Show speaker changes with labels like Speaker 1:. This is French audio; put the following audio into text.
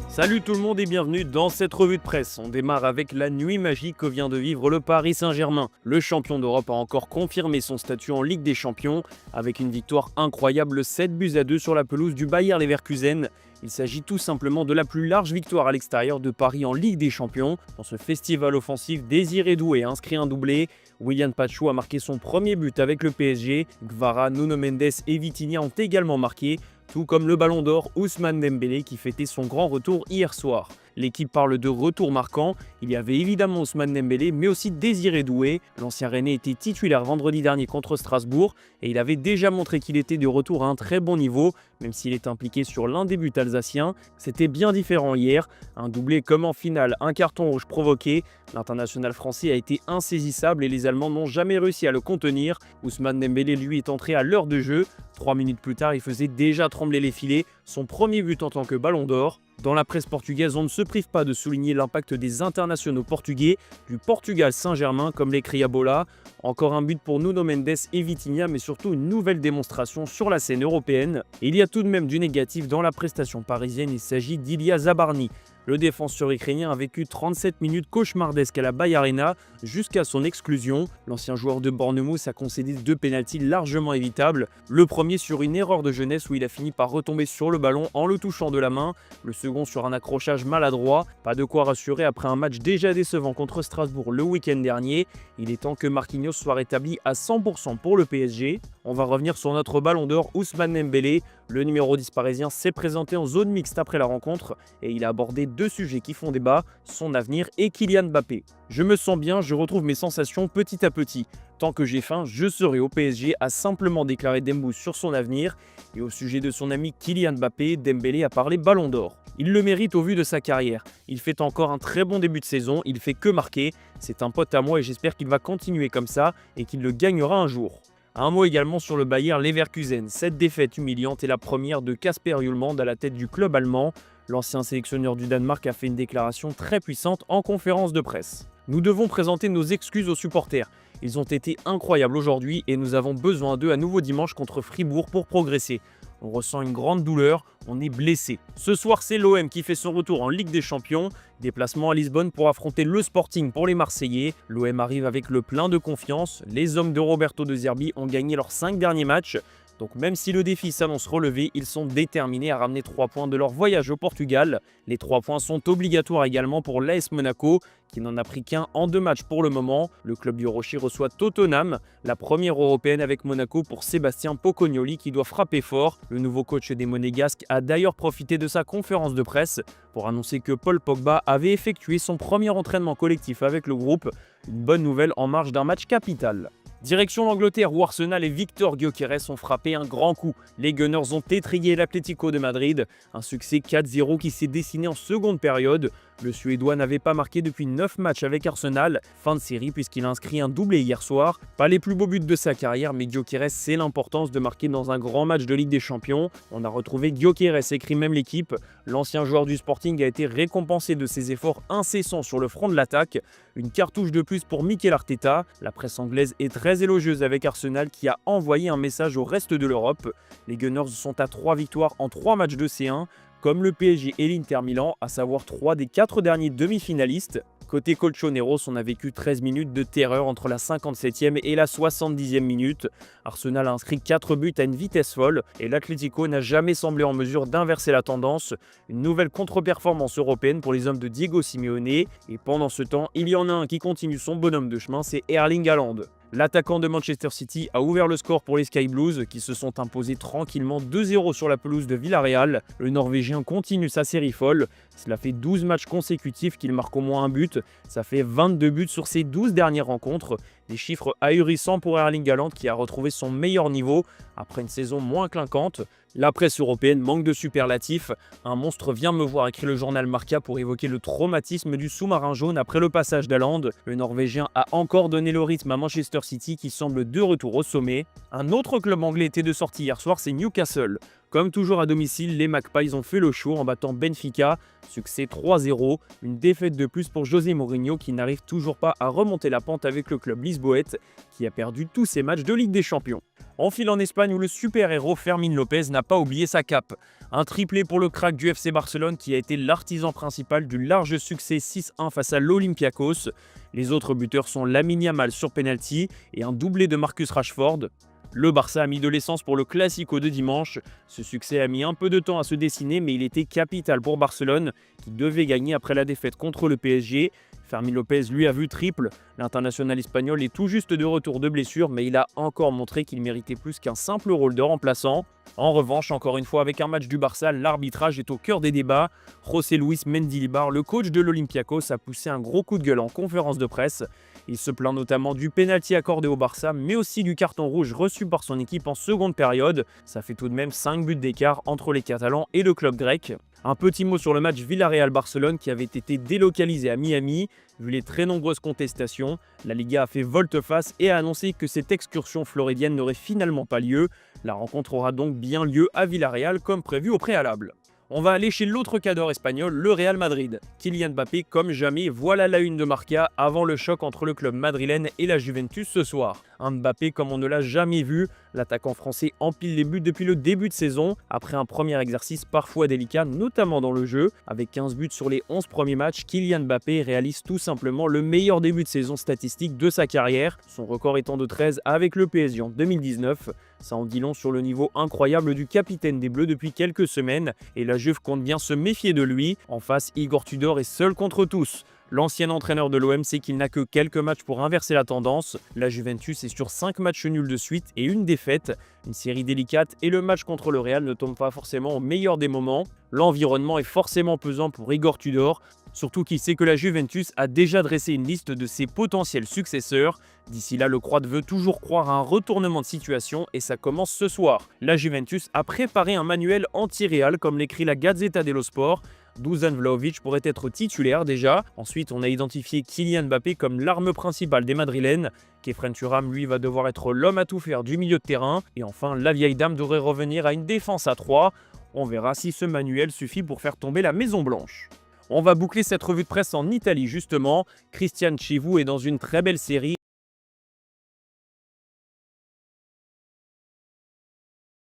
Speaker 1: Salut tout le monde et bienvenue dans cette revue de presse. On démarre avec la nuit magique que vient de vivre le Paris Saint-Germain. Le champion d'Europe a encore confirmé son statut en Ligue des Champions avec une victoire incroyable 7-2 sur la pelouse du Bayer Leverkusen. Il s'agit tout simplement de la plus large victoire à l'extérieur de Paris en Ligue des Champions. Dans ce festival offensif, Désiré Doué a inscrit un doublé. William Pacho a marqué son premier but avec le PSG. Gvara, Nuno Mendes et Vitinha ont également marqué, tout comme le Ballon d'Or Ousmane Dembélé qui fêtait son grand retour hier soir. L'équipe parle de retour marquant. Il y avait évidemment Ousmane Dembélé, mais aussi Désiré Doué. L'ancien Rennais était titulaire vendredi dernier contre Strasbourg et il avait déjà montré qu'il était de retour à un très bon niveau, même s'il est impliqué sur l'un des buts alsaciens. C'était bien différent hier. Un doublé comme en finale, un carton rouge provoqué. L'international français a été insaisissable et les Allemands n'ont jamais réussi à le contenir. Ousmane Dembélé, lui, est entré à l'heure de jeu. 3 minutes plus tard, il faisait déjà trembler les filets. Son premier but en tant que Ballon d'Or. Dans la presse portugaise, on ne se prive pas de souligner l'impact des internationaux portugais du Portugal Saint-Germain, comme l'écrit Abola. Encore un but pour Nuno Mendes et Vitinha, mais surtout une nouvelle démonstration sur la scène européenne. Et il y a tout de même du négatif dans la prestation parisienne, il s'agit d'Ilya Zabarny. Le défenseur ukrainien a vécu 37 minutes cauchemardesques à la Bay Arena jusqu'à son exclusion. L'ancien joueur de Bournemouth a concédé 2 pénaltys largement évitables. Le premier sur une erreur de jeunesse où il a fini par retomber sur le ballon en le touchant de la main. Le second sur un accrochage maladroit. Pas de quoi rassurer après un match déjà décevant contre Strasbourg le week-end dernier. Il est temps que Marquinhos soit rétabli à 100% pour le PSG. On va revenir sur notre Ballon d'Or Ousmane Dembélé. Le numéro 10 parisien s'est présenté en zone mixte après la rencontre et il a abordé 2 sujets qui font débat, son avenir et Kylian Mbappé. Je me sens bien, je retrouve mes sensations petit à petit. Tant que j'ai faim, je serai au PSG, a simplement déclaré Dembouz sur son avenir. Et au sujet de son ami Kylian Mbappé, Dembélé a parlé Ballon d'Or. Il le mérite au vu de sa carrière. Il fait encore un très bon début de saison, il fait que marquer. C'est un pote à moi et j'espère qu'il va continuer comme ça et qu'il le gagnera un jour. Un mot également sur le Bayer Leverkusen. Cette défaite humiliante est la première de Kasper Hjulmand à la tête du club allemand. L'ancien sélectionneur du Danemark a fait une déclaration très puissante en conférence de presse. Nous devons présenter nos excuses aux supporters. Ils ont été incroyables aujourd'hui et nous avons besoin d'eux à nouveau dimanche contre Fribourg pour progresser. On ressent une grande douleur, on est blessé. Ce soir, c'est l'OM qui fait son retour en Ligue des Champions. Déplacement à Lisbonne pour affronter le Sporting pour les Marseillais. L'OM arrive avec le plein de confiance. Les hommes de Roberto De Zerbi ont gagné leurs 5 derniers matchs. Donc même si le défi s'annonce relevé, ils sont déterminés à ramener 3 points de leur voyage au Portugal. Les 3 points sont obligatoires également pour l'AS Monaco, qui n'en a pris qu'un en 2 matchs pour le moment. Le club du Rocher reçoit Tottenham, la première européenne avec Monaco pour Sébastien Pocognoli qui doit frapper fort. Le nouveau coach des Monégasques a d'ailleurs profité de sa conférence de presse pour annoncer que Paul Pogba avait effectué son premier entraînement collectif avec le groupe. Une bonne nouvelle en marge d'un match capital. Direction l'Angleterre où Arsenal et Victor Gyökeres ont frappé un grand coup. Les Gunners ont étrillé l'Atlético de Madrid. Un succès 4-0 qui s'est dessiné en seconde période. Le Suédois n'avait pas marqué depuis 9 matchs avec Arsenal. Fin de série puisqu'il a inscrit un doublé hier soir. Pas les plus beaux buts de sa carrière, mais Gyökeres sait l'importance de marquer dans un grand match de Ligue des Champions. On a retrouvé Gyökeres, écrit même l'équipe. L'ancien joueur du Sporting a été récompensé de ses efforts incessants sur le front de l'attaque. Une cartouche de plus pour Mikel Arteta. La presse anglaise est très élogieuse avec Arsenal qui a envoyé un message au reste de l'Europe. Les Gunners sont à 3 victoires en 3 matchs de C1. Comme le PSG et l'Inter Milan, à savoir 3 des 4 derniers demi-finalistes. Côté Colchoneros, on a vécu 13 minutes de terreur entre la 57e et la 70e minute. Arsenal a inscrit 4 buts à une vitesse folle et l'Atlético n'a jamais semblé en mesure d'inverser la tendance. Une nouvelle contre-performance européenne pour les hommes de Diego Simeone. Et pendant ce temps, il y en a un qui continue son bonhomme de chemin, c'est Erling Haaland. L'attaquant de Manchester City a ouvert le score pour les Sky Blues qui se sont imposés tranquillement 2-0 sur la pelouse de Villarreal. Le Norvégien continue sa série folle. Cela fait 12 matchs consécutifs qu'il marque au moins un but. Ça fait 22 buts sur ses 12 dernières rencontres. Des chiffres ahurissants pour Erling Haaland qui a retrouvé son meilleur niveau après une saison moins clinquante. La presse européenne manque de superlatifs. Un monstre vient me voir, écrit le journal Marca pour évoquer le traumatisme du sous-marin jaune après le passage d'Haaland. Le Norvégien a encore donné le rythme à Manchester City qui semble de retour au sommet. Un autre club anglais était de sortie hier soir, c'est Newcastle. Comme toujours à domicile, les Magpies ont fait le show en battant Benfica, succès 3-0, une défaite de plus pour José Mourinho qui n'arrive toujours pas à remonter la pente avec le club lisboète qui a perdu tous ses matchs de Ligue des Champions. On file en Espagne où le super-héros Fermín López n'a pas oublié sa cape. Un triplé pour le crack du FC Barcelone qui a été l'artisan principal du large succès 6-1 face à l'Olympiakos. Les autres buteurs sont Lamine Yamal sur penalty et un doublé de Marcus Rashford. Le Barça a mis de l'essence pour le Classico de dimanche. Ce succès a mis un peu de temps à se dessiner, mais il était capital pour Barcelone, qui devait gagner après la défaite contre le PSG. Fermín López lui a vu triple. L'international espagnol est tout juste de retour de blessure, mais il a encore montré qu'il méritait plus qu'un simple rôle de remplaçant. En revanche, encore une fois, avec un match du Barça, l'arbitrage est au cœur des débats. José Luis Mendilibar, le coach de l'Olympiakos, a poussé un gros coup de gueule en conférence de presse. Il se plaint notamment du pénalty accordé au Barça, mais aussi du carton rouge reçu par son équipe en seconde période. Ça fait tout de même 5 buts d'écart entre les Catalans et le club grec. Un petit mot sur le match Villarreal-Barcelone qui avait été délocalisé à Miami. Vu les très nombreuses contestations, la Liga a fait volte-face et a annoncé que cette excursion floridienne n'aurait finalement pas lieu. La rencontre aura donc bien lieu à Villarreal comme prévu au préalable. On va aller chez l'autre cadre espagnol, le Real Madrid. Kylian Mbappé, comme jamais, voilà la une de Marca avant le choc entre le club madrilène et la Juventus ce soir. Un Mbappé comme on ne l'a jamais vu, l'attaquant français empile les buts depuis le début de saison, après un premier exercice parfois délicat, notamment dans le jeu. Avec 15 buts sur les 11 premiers matchs, Kylian Mbappé réalise tout simplement le meilleur début de saison statistique de sa carrière, son record étant de 13 avec le PSG en 2019. Ça en dit long sur le niveau incroyable du capitaine des Bleus depuis quelques semaines, et la Juve compte bien se méfier de lui. En face, Igor Tudor est seul contre tous. L'ancien entraîneur de l'OM sait qu'il n'a que quelques matchs pour inverser la tendance. La Juventus est sur 5 matchs nuls de suite et une défaite. Une série délicate et le match contre le Real ne tombe pas forcément au meilleur des moments. L'environnement est forcément pesant pour Igor Tudor, surtout qu'il sait que la Juventus a déjà dressé une liste de ses potentiels successeurs. D'ici là, le Croate veut toujours croire à un retournement de situation et ça commence ce soir. La Juventus a préparé un manuel anti-Real comme l'écrit la Gazzetta dello Sport. Dusan Vlahovic pourrait être titulaire déjà. Ensuite, on a identifié Kylian Mbappé comme l'arme principale des Madrilènes. Kefren Thuram, lui, va devoir être l'homme à tout faire du milieu de terrain. Et enfin, la vieille dame devrait revenir à une défense à 3. On verra si ce manuel suffit pour faire tomber la Maison Blanche. On va boucler cette revue de presse en Italie justement. Christian Chivu est dans une très belle série